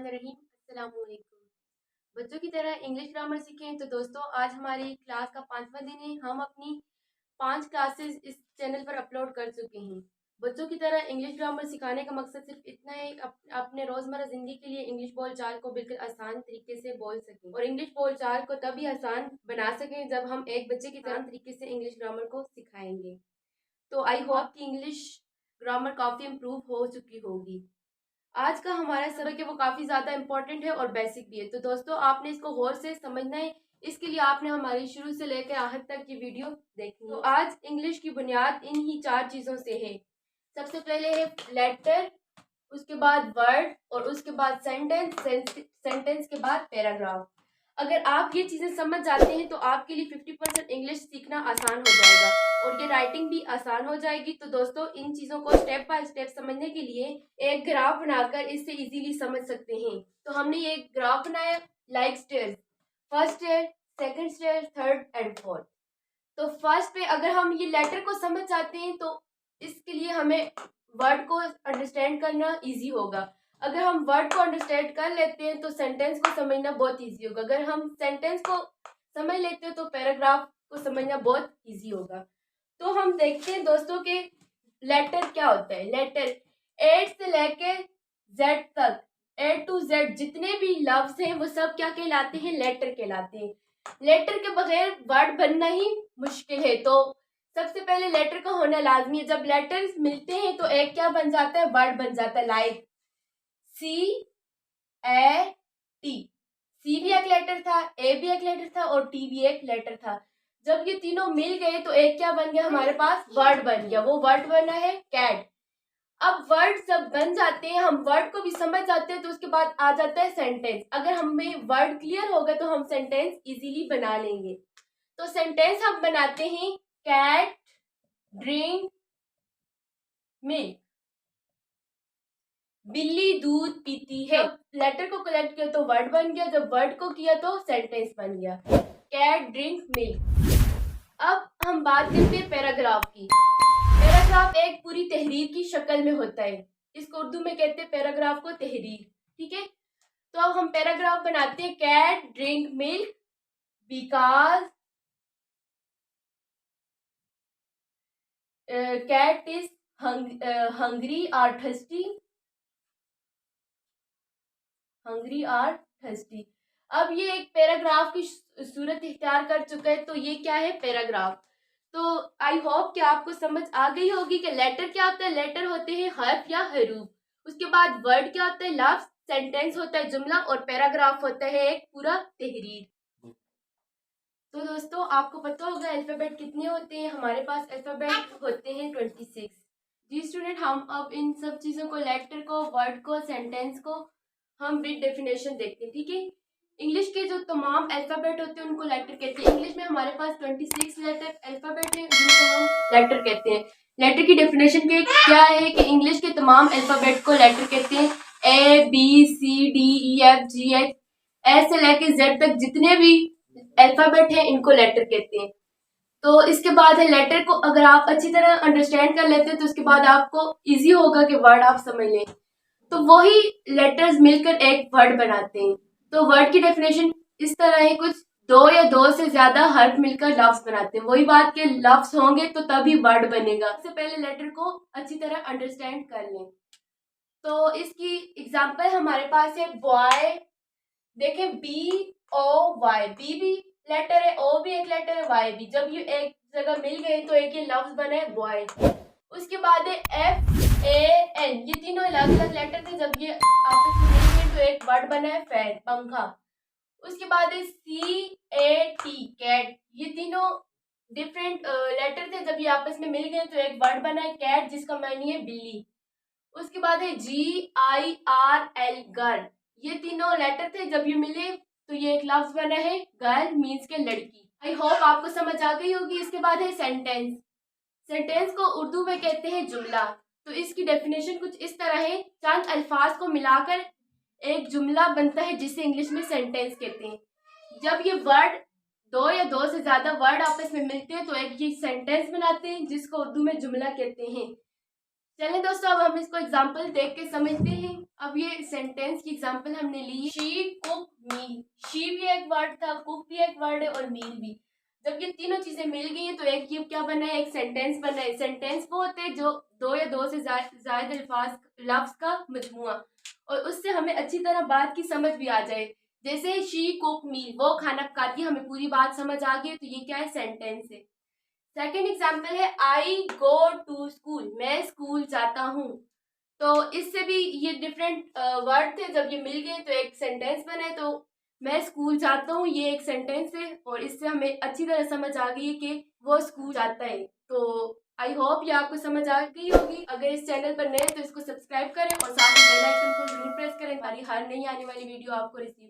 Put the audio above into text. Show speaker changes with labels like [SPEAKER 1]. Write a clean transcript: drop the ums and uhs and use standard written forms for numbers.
[SPEAKER 1] बिस्मिल्लाहिर्रहमानिर्रहीम। अस्सलाम वालेकुम। बच्चों की तरह इंग्लिश ग्रामर सीखें। तो दोस्तों, आज हमारी क्लास का 5वां दिन है। हम अपनी 5 क्लासेस इस चैनल पर अपलोड कर चुके हैं। बच्चों की तरह इंग्लिश ग्रामर सिखाने का मकसद सिर्फ इतना है अपने रोज़मर्रा ज़िंदगी के लिए इंग्लिश बोलचाल को बिल्कुल आसान तरीके से बोल सकें और इंग्लिश बोलचाल को तभी आसान बना सकें जब हम एक बच्चे की तरह तरीके से इंग्लिश ग्रामर को सिखाएंगे। तो आई होप कि इंग्लिश ग्रामर काफ़ी इम्प्रूव हो चुकी होगी। आज का हमारा सबक है वो काफ़ी ज़्यादा इम्पोर्टेंट है और बेसिक भी है। तो दोस्तों, आपने इसको गौर से समझना है। इसके लिए आपने हमारी शुरू से लेकर आखिर तक की वीडियो देखनी है। तो आज इंग्लिश की बुनियाद इन ही 4 चीज़ों से है। सबसे पहले है लेटर, उसके बाद वर्ड और उसके बाद सेंटेंस के बाद पैराग्राफ। अगर आप ये चीज़ें समझ जाते हैं तो आपके लिए 50% इंग्लिश सीखना आसान हो जाएगा और ये राइटिंग भी आसान हो जाएगी। तो दोस्तों, इन चीज़ों को स्टेप बाय स्टेप समझने के लिए एक ग्राफ बनाकर इससे इजीली समझ सकते हैं। तो हमने ये ग्राफ बनाया like stairs, first stair, second stair, third and fourth. तो फर्स्ट पे अगर हम ये लेटर को समझ जाते हैं तो इसके लिए हमें वर्ड को अंडरस्टैंड करना इजी होगा। अगर हम वर्ड को अंडरस्टैंड कर लेते हैं तो सेंटेंस को समझना बहुत इजी होगा। अगर हम सेंटेंस को समझ लेते हैं तो पैराग्राफ को समझना बहुत इजी होगा। तो हम देखते हैं दोस्तों के लेटर क्या होता है। लेटर ए से लेके जेड तक, ए टू जेड जितने भी लफ्ज हैं वो सब क्या कहलाते हैं? लेटर कहलाते हैं। लेटर के बगैर वर्ड बनना ही मुश्किल है। तो सबसे पहले लेटर का होना लाजमी है। जब लेटर्स मिलते हैं तो एक क्या बन जाता है? वर्ड बन जाता है। Like C A T. सी भी एक लेटर था, ए भी एक लेटर था और टी भी एक लेटर था। जब ये तीनों मिल गए तो एक क्या बन गया? हमारे पास वर्ड बन गया। वो वर्ड बना है कैट। अब वर्ड जब बन जाते हैं, हम वर्ड को भी समझ जाते हैं, तो उसके बाद आ जाता है सेंटेंस। अगर हमें वर्ड क्लियर होगा तो हम सेंटेंस इजीली बना लेंगे। तो सेंटेंस हम बनाते हैं कैट ड्रिंक मिल्क। बिल्ली दूध पीती है। लेटर को कलेक्ट किया तो वर्ड बन गया, जब वर्ड को किया तो सेंटेंस बन गया। Cat drink milk. अब हम बात करते हैं पैराग्राफ की। पैराग्राफ एक पूरी तहरीर की शक्ल में होता है। इसको उर्दू में कहते हैं पैराग्राफ को तहरीर। ठीक है, तो अब हम पैराग्राफ बनाते हैं cat drink milk because cat is hungry और थर्स्टी। अब ये एक पैराग्राफ की सूरत इख्तियार कर चुका है। तो ये क्या है? पैराग्राफ। तो आई होप कि आपको समझ आ गई होगी कि लेटर क्या होता है। लेटर होते हैं हर्फ या हरूफ। उसके बाद वर्ड क्या होता है? लफ्ज। सेंटेंस होता है जुमला और पैराग्राफ होता है एक पूरा तहरीर। तो दोस्तों, आपको पता होगा अल्फाबेट कितने होते हैं? हमारे पास अल्फाबेट होते हैं 26। जी स्टूडेंट, हम अब इन सब चीज़ों को, लेटर को, वर्ड को, सेंटेंस को हम विद डेफिनेशन देखते हैं। ठीक है, इंग्लिश के जो तमाम अल्फाबेट होते हैं उनको लेटर कहते हैं। इंग्लिश में हमारे पास 26 लेटर अल्फाबेट हैं जिनको हम लेटर कहते हैं। लेटर की डेफिनेशन के क्या है कि इंग्लिश के तमाम अल्फाबेट को लेटर कहते हैं। A B C D E F G H ऐसे लेके जेड तक जितने भी अल्फाबेट हैं इनको लेटर कहते हैं। तो इसके बाद है लेटर को अगर आप अच्छी तरह अंडरस्टैंड कर लेते हैं तो उसके बाद आपको इजी होगा कि वर्ड आप समझ लें। तो वही लेटर्स मिलकर एक वर्ड बनाते हैं। तो वर्ड की डेफिनेशन इस तरह है, कुछ दो या दो से ज्यादा हर्फ मिलकर लफ्ज बनाते हैं। वही बात के लफ्ज होंगे तो तभी वर्ड बनेगा। सबसे पहले लेटर को अच्छी तरह अंडरस्टैंड कर लें। तो इसकी एग्जांपल हमारे पास है बॉय। देखें बी ओ वाई, बी भी लेटर है, ओ भी एक लेटर है, वाई भी। जब ये एक जगह मिल गए तो एक ये लफ्ज बना है बॉय। उसके बाद है एफ ए एन। ये तीनों अलग अलग लेटर थे, जब ये आपस में मिल गए तो एक वर्ड बना है फैन, पंखा। उसके बाद है सी ए टी कैट। ये तीनों डिफरेंट लेटर थे, जब ये आपस में मिल गए तो एक वर्ड बना है कैट जिसका मायने है बिल्ली। उसके बाद है जी आई आर एल गर्ल। ये तीनों लेटर थे, जब ये मिले तो ये एक लफ्ज बना है गर्ल मीन्स के लड़की। आई होप आपको समझ आ गई होगी। इसके बाद है सेंटेंस। सेंटेंस को उर्दू में कहते हैं जुमला। तो इसकी डेफिनेशन कुछ इस तरह है, चंद अल्फाज को मिलाकर एक जुमला बनता है जिसे इंग्लिश में सेंटेंस कहते हैं। जब ये वर्ड दो या दो से ज्यादा वर्ड आपस में मिलते हैं तो एक ये सेंटेंस बनाते हैं जिसको उर्दू में जुमला कहते हैं। चलें दोस्तों, अब हम इसको एग्जाम्पल देख के समझते हैं। अब ये सेंटेंस की एग्जाम्पल हमने ली, शी कुक मील। शी भी एक वर्ड था, कुक भी एक वर्ड है और मील भी। जब ये तीनों चीजें मिल गई हैं तो एक ये क्या बना है, एक सेंटेंस बना है। सेंटेंस वो होते हैं जो दो या दो से ज्यादा अल्फाज लफ्ज का मजमुआ, और उससे हमें अच्छी तरह बात की समझ भी आ जाए। जैसे शी कुक मील, वो खाना पकाती है, हमें पूरी बात समझ आ गई, तो ये क्या है, सेंटेंस है। सेकेंड एग्जाम्पल है, आई गो टू स्कूल, मैं स्कूल जाता हूँ। तो इससे भी ये डिफरेंट वर्ड थे, जब ये मिल गए तो एक सेंटेंस बना है। तो मैं स्कूल जाता हूँ, ये एक सेंटेंस है, और इससे हमें अच्छी तरह समझ आ गई है कि वो स्कूल जाता है। तो आई होप ये आपको समझ आ गई होगी। अगर इस चैनल पर नए तो इसको सब्सक्राइब करें और साथ में बेल आइकन को जरूर प्रेस करें, हमारी हर नई आने वाली वीडियो आपको रिसीव